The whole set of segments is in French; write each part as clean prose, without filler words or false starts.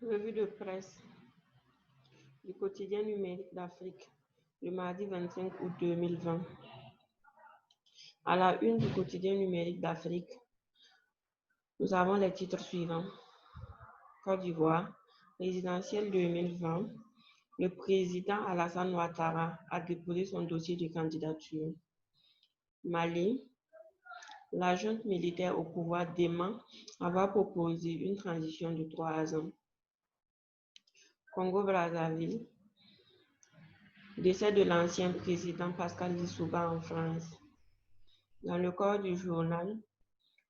Revue de presse du quotidien numérique d'Afrique, le mardi 25 août 2020. À la une du quotidien numérique d'Afrique, nous avons les titres suivants. Côte d'Ivoire, présidentielle 2020, le président Alassane Ouattara a déposé son dossier de candidature. Mali, la junte militaire au pouvoir dément avoir proposé une transition de 3 ans. Congo-Brazzaville, décès de l'ancien président Pascal Lissouba en France. Dans le corps du journal,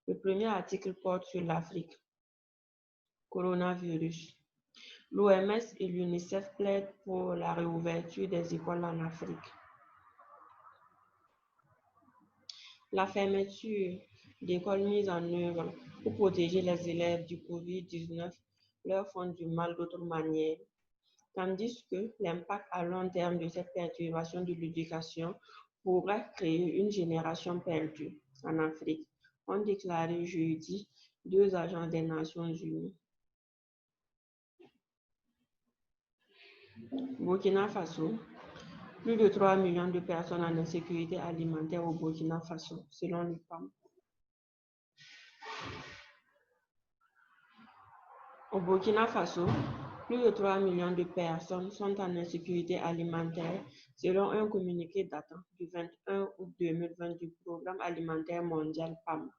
le premier article porte sur l'Afrique. Coronavirus. L'OMS et l'UNICEF plaident pour la réouverture des écoles en Afrique. La fermeture d'écoles mise en œuvre pour protéger les élèves du Covid-19 leur font du mal d'autres manières, tandis que l'impact à long terme de cette perturbation de l'éducation pourrait créer une génération perdue en Afrique, ont déclaré jeudi 2 agences des Nations Unies. Burkina Faso, plus de 3 millions de personnes en insécurité alimentaire au Burkina Faso, selon le PAM. Au Burkina Faso, plus de 3 millions de personnes sont en insécurité alimentaire, selon un communiqué datant du 21 août 2020 du Programme alimentaire mondial PAM.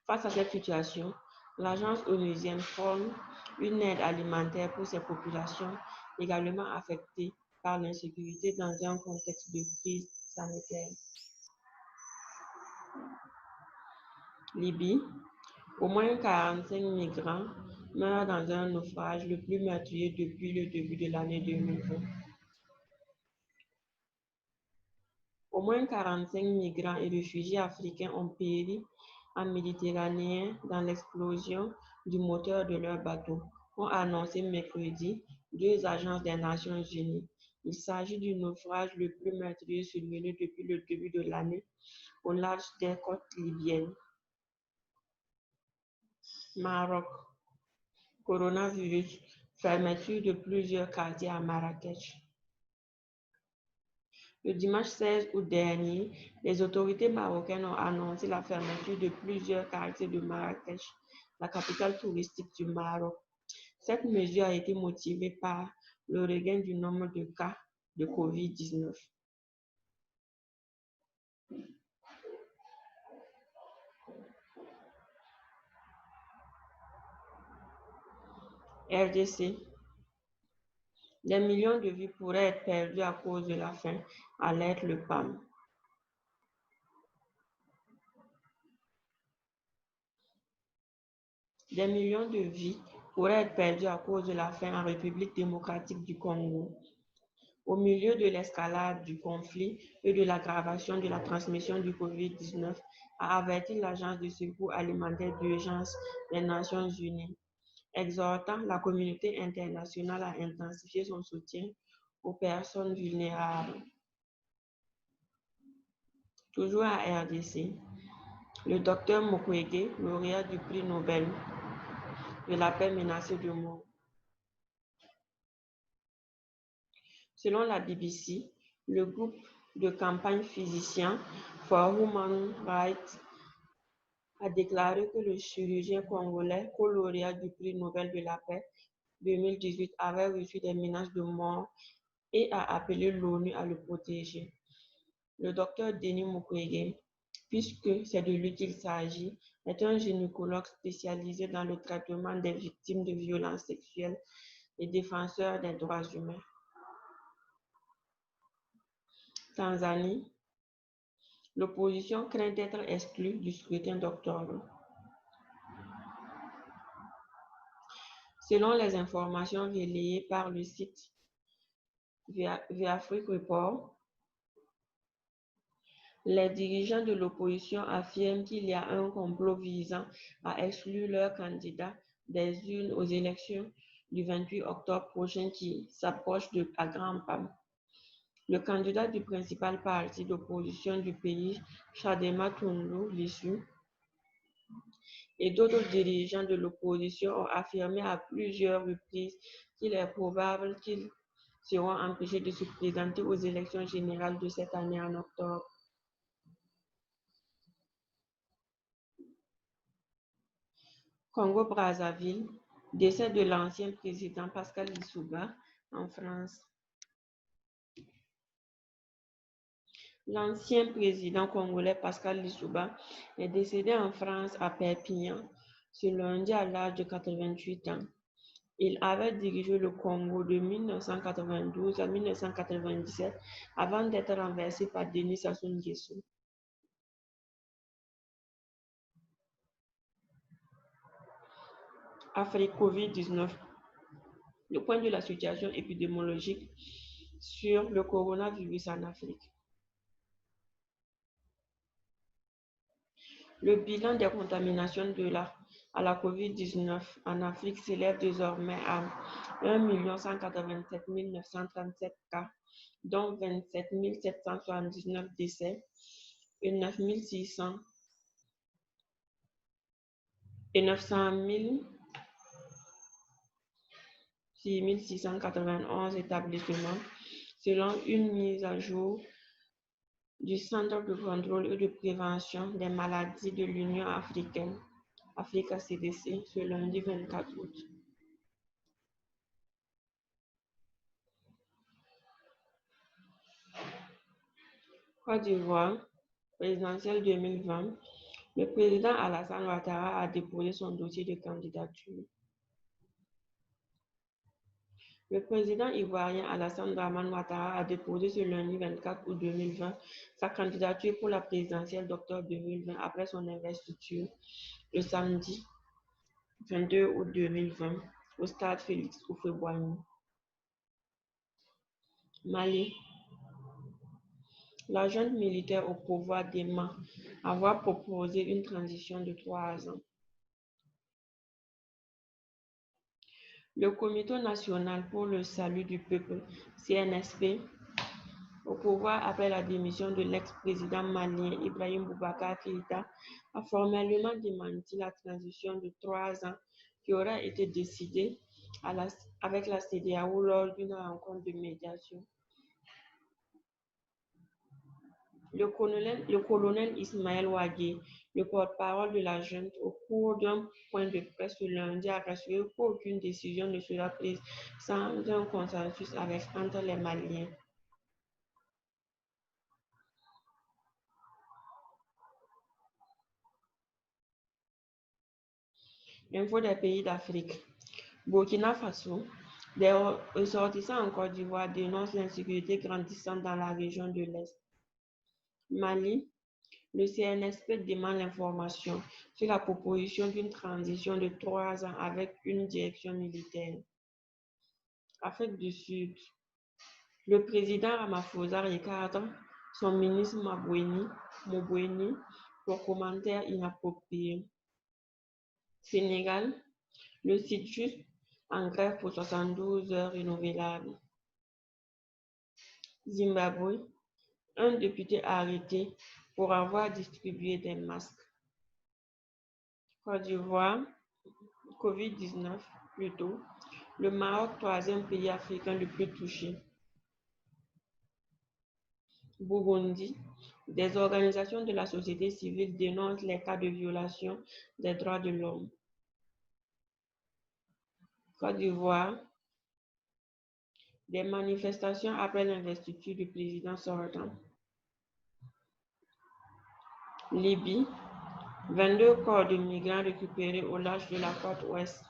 Face à cette situation, l'agence onusienne forme une aide alimentaire pour ces populations également affectées par l'insécurité dans un contexte de crise sanitaire. Libye, au moins 45 migrants meurent dans un naufrage le plus meurtrier depuis le début de l'année 2020. Au moins 45 migrants et réfugiés africains ont péri en Méditerranée dans l'explosion du moteur de leur bateau, ont annoncé mercredi 2 agences des Nations Unies. Il s'agit du naufrage le plus meurtrier survenu depuis le début de l'année au large des côtes libyennes. Maroc. Coronavirus, fermeture de plusieurs quartiers à Marrakech. Le dimanche 16 août dernier, les autorités marocaines ont annoncé la fermeture de plusieurs quartiers de Marrakech, la capitale touristique du Maroc. Cette mesure a été motivée par le regain du nombre de cas de Covid-19. RDC. Des millions de vies pourraient être perdues à cause de la faim, alerte le PAM. Des millions de vies pourraient être perdues à cause de la faim en République démocratique du Congo. Au milieu de l'escalade du conflit et de l'aggravation de la transmission du Covid-19, a averti l'Agence de secours alimentaire d'urgence des Nations Unies, exhortant la communauté internationale à intensifier son soutien aux personnes vulnérables. Toujours à RDC, le docteur Mukwege, lauréat du prix Nobel de la paix menacé de mort. Selon la BBC, le groupe de campagne Physicians for Human Rights a déclaré que le chirurgien congolais, co-lauréat du prix Nobel de la paix 2018, avait reçu des menaces de mort et a appelé l'ONU à le protéger. Le docteur Denis Mukwege, puisque c'est de lui qu'il s'agit, est un gynécologue spécialisé dans le traitement des victimes de violences sexuelles et défenseur des droits humains. Tanzanie, l'opposition craint d'être exclue du scrutin d'octobre. Selon les informations relayées par le site The Afrique Report, les dirigeants de l'opposition affirment qu'il y a un complot visant à exclure leur candidat des urnes aux élections du 28 octobre prochain qui s'approche à grands pas. Le candidat du principal parti d'opposition du pays, Chadema Tundu Lissu, et d'autres dirigeants de l'opposition ont affirmé à plusieurs reprises qu'il est probable qu'ils seront empêchés de se présenter aux élections générales de cette année en octobre. Congo-Brazzaville, décès de l'ancien président Pascal Lissouba en France. L'ancien président congolais Pascal Lissouba est décédé en France à Perpignan ce lundi à l'âge de 88 ans. Il avait dirigé le Congo de 1992 à 1997 avant d'être renversé par Denis Sassou Nguesso. Afrique COVID-19. Le point de la situation épidémiologique sur le coronavirus en Afrique. Le bilan des contaminations à la COVID-19 en Afrique s'élève désormais à 1 187 937 cas, dont 27 779 décès et 900 691 établissements, selon une mise à jour du Centre de contrôle et de prévention des maladies de l'Union africaine, Africa CDC, ce lundi 24 août. Côte d'Ivoire, présidentielle 2020, le président Alassane Ouattara a déposé son dossier de candidature. Le président ivoirien Alassane Dramane Ouattara a déposé ce lundi 24 août 2020 sa candidature pour la présidentielle d'octobre 2020 après son investiture le samedi 22 août 2020 au stade Félix Houphouët-Boigny. Mali. La junte militaire au pouvoir dément avoir proposé une transition de 3 ans. Le Comité national pour le salut du peuple, CNSP, au pouvoir après la démission de l'ex-président malien Ibrahim Boubacar Keïta, a formellement démenti la transition de 3 ans qui aura été décidée avec la CEDEAO lors d'une rencontre de médiation. Le colonel Ismaël Ouagé, le porte-parole de la junte, au cours d'un point de presse ce lundi, a rassuré qu'aucune décision ne sera prise sans un consensus entre les Maliens. Info des pays d'Afrique. Burkina Faso, des ressortissants en Côte d'Ivoire dénoncent l'insécurité grandissante dans la région de l'Est. Mali, le CNSP demande l'information sur la proposition d'une transition de 3 ans avec une direction militaire. Afrique du Sud, le président Ramaphosa recadre son ministre Mobweni pour commentaires inappropriés. Sénégal, le site juste en grève pour 72 heures renouvelables. Zimbabwe, un député arrêté pour avoir distribué des masques. Côte d'Ivoire, COVID-19 plutôt, le Maroc, 3e pays africain le plus touché. Burundi, des organisations de la société civile dénoncent les cas de violation des droits de l'homme. Côte d'Ivoire, des manifestations après l'investiture du président sortant. Libye, 22 corps de migrants récupérés au large de la côte ouest.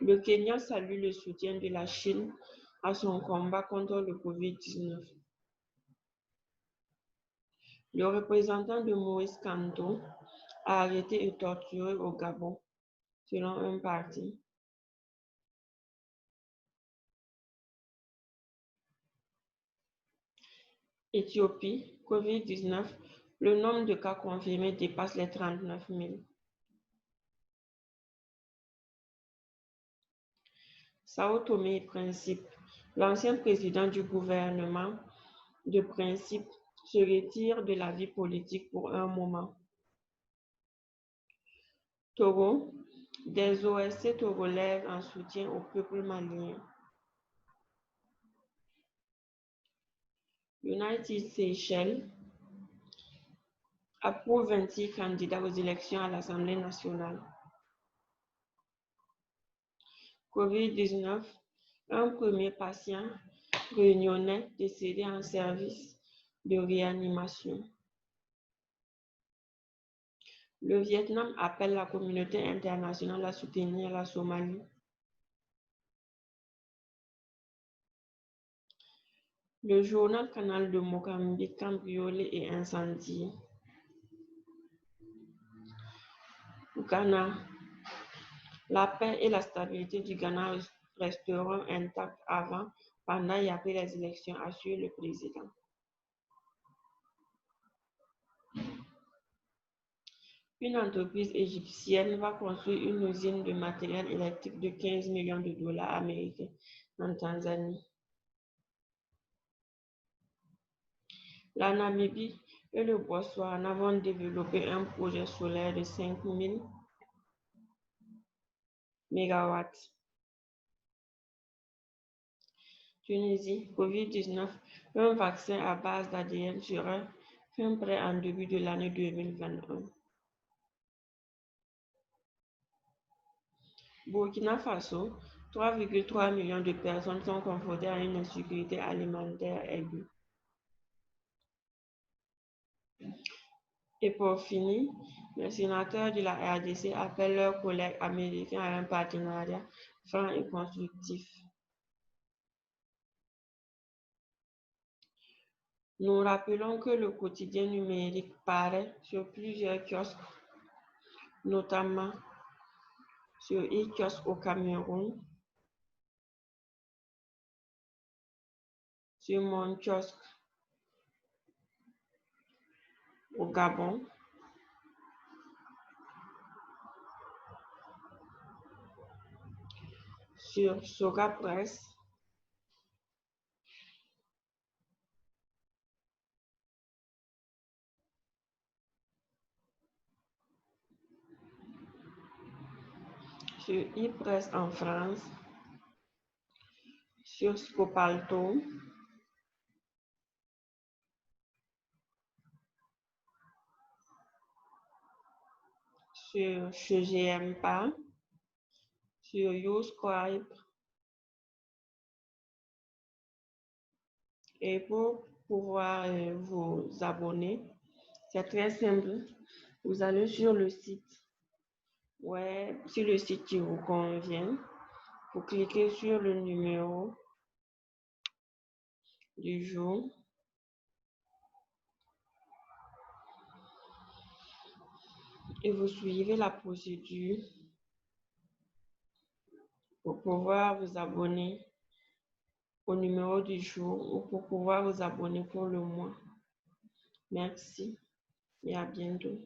Le Kenya salue le soutien de la Chine à son combat contre le COVID-19. Le représentant de Maurice Kamto a arrêté et torturé au Gabon, selon un parti. Éthiopie, COVID-19, le nombre de cas confirmés dépasse les 39 000. Sao Tomé et Principe, l'ancien président du gouvernement de Principe se retire de la vie politique pour un moment. Togo, des OSC togolais en soutien au peuple malien. United Seychelles approuve 26 candidats aux élections à l'Assemblée nationale. COVID-19, un premier patient réunionnais décédé en service de réanimation. Le Vietnam appelle la communauté internationale à soutenir la Somalie. Le journal Canal de Mozambique cambriolé et incendié. Ghana. La paix et la stabilité du Ghana resteront intactes avant, pendant et après les élections, assure le président. Une entreprise égyptienne va construire une usine de matériel électrique de 15 millions de dollars américains en Tanzanie. La Namibie et le Botswana vont développer un projet solaire de 5000 MW. Tunisie, COVID-19, un vaccin à base d'ADN sera fin prêt en début de l'année 2021. Burkina Faso, 3,3 millions de personnes sont confrontées à une insécurité alimentaire aiguë. Et pour finir, les sénateurs de la RDC appellent leurs collègues américains à un partenariat franc et constructif. Nous rappelons que le quotidien numérique paraît sur plusieurs kiosques, notamment sur e-kiosque au Cameroun, sur mon kiosque au Gabon, sur Soga Press, sur e-press en France, sur Scopalto, sur GMPA, sur YouScribe. Et pour pouvoir vous abonner, c'est très simple. Vous allez sur le site web, sur le site qui vous convient. Vous cliquez sur le numéro du jour. Et vous suivez la procédure pour pouvoir vous abonner au numéro du jour ou pour pouvoir vous abonner pour le mois. Merci et à bientôt.